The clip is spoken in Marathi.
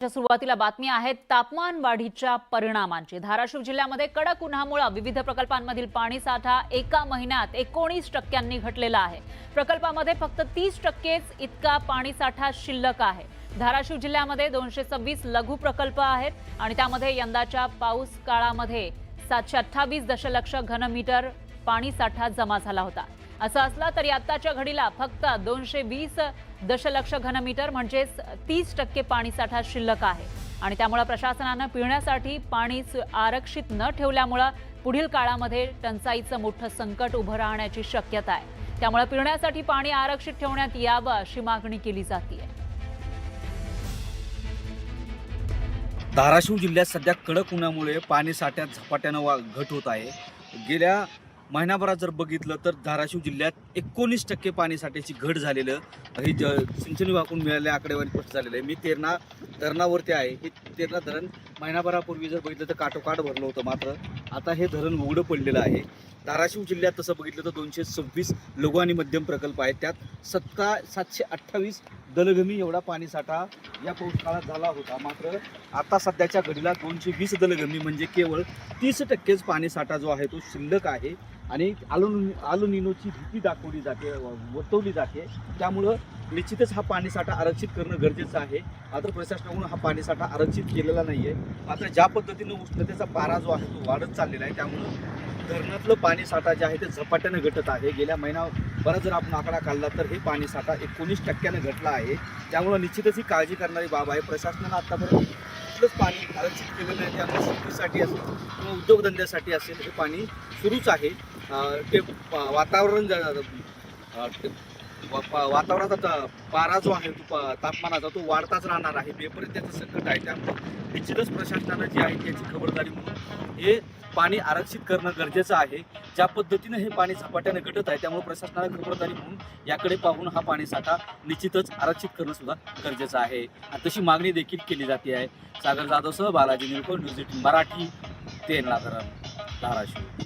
सुरुवातीला बातमी आहे तापमान वाढीच्या परिणामांची। धाराशिव जिल्ह्यामध्ये कडक उन्हामुळे विविध प्रकल्पांमधील पाणी साठा एका महिन्यात 19% घटलेला आहे। प्रकल्पामध्ये फक्त 30% इतका पाणी साठा शिल्लक आहे। धाराशिव जिल्ह्यामध्ये 226 लघु प्रकल्प आहेत आणि त्यामध्ये यंदाच्या पाऊस काळामध्ये 728 दशलक्ष घनमीटर पाणी साठा जमा झाला होता। असं असलं तरी आताच्या घडीला फक्त 220 दशलक्ष घनमीटर म्हणजे 30% पाणी साठा शिल्लक आहे आणि त्यामुळे प्रशासनाने पिण्यासाठी पाणी आरक्षित न ठेवल्यामुळे पुढील काळामध्ये टंचाईचं मोठं संकट उभं राहण्याची शक्यता आहे। त्यामुळे पिण्यासाठी पाणी आरक्षित ठेवण्यात यावं अशी मागणी केली जाते। धाराशिव जिल्ह्यात सध्या कडक उन्हामुळे पाणी साठ्यात झपाट्याने घट होत आहे। गेल्या महिनाभरात जर बघितलं तर धाराशिव जिल्ह्यात 19% पाणी साठ्याची घट झालेलं हे सिंचन विभागाकडून मिळालेल्या आकडेवारी स्पष्ट झालेलं आहे। मी तेरणा धरणावरती आहे। हे तेरणा धरण महिनाभरापूर्वी जर बघितलं तर काठोकाठ भरलं होतं, मात्र आता हे धरण उघडं पडलेलं आहे। धाराशिव जिल्ह्यात तसं बघितलं तर 226 लघु आणि मध्यम प्रकल्प आहेत, त्यात 728 दलगमी एवढा पाणी साठा या पाऊस काळात झाला होता। मात्र आता सध्याच्या घडीला 220 दलगमी म्हणजे केवळ 30%च पाणी साठा जो आहे तो शिल्लक आहे आणि आलोनिनोची भीती दाखवली जाते, वर्तवली जाते। त्यामुळं निश्चितच हा पाणी साठा आरक्षित करणं गरजेचं आहे। मात्र प्रशासनाकडून हा पाणी साठा आरक्षित केलेला नाही आहे। मात्र ज्या पद्धतीनं उष्णतेचा पारा जो आहे तो वाढत चाललेला आहे, त्यामुळं धरणातलं पाणी साठा जे आहे ते झपाट्याने घटत आहे। गेल्या महिनाभरात जर आपण आकडा काढला तर हे पाणी साठा 19% घटला आहे। त्यामुळं निश्चितच ही काळजी करणारी बाब आहे। प्रशासनानं आतापर्यंत कुठलंच पाणी आरक्षित केलेलं नाही, त्यामुळे शेतीसाठी असेल किंवा उद्योगधंद्यासाठी असेल हे पाणी सुरूच आहे। ते वातावरणाचा पारा जो आहे तो तापमानाचा तो वाढताच राहणार आहे। पेपर्स त्याचं संकट आहे। त्यामुळे निश्चितच प्रशासनानं जी आहे त्याची खबरदारी म्हणून हे पाणी आरक्षित करणं गरजेचं आहे। ज्या पद्धतीनं हे पाणी झपाट्याने घटत आहे त्यामुळे प्रशासनाला खबरदारी म्हणून याकडे पाहून हा पाणी साठा निश्चितच आरक्षित करणं सुद्धा गरजेचं आहे आणि तशी मागणी देखील केली जाते आहे। सागर जाधवसह बालाजी निळकर, न्यूज 18 मराठी, तेरणा धरण, धाराशिव।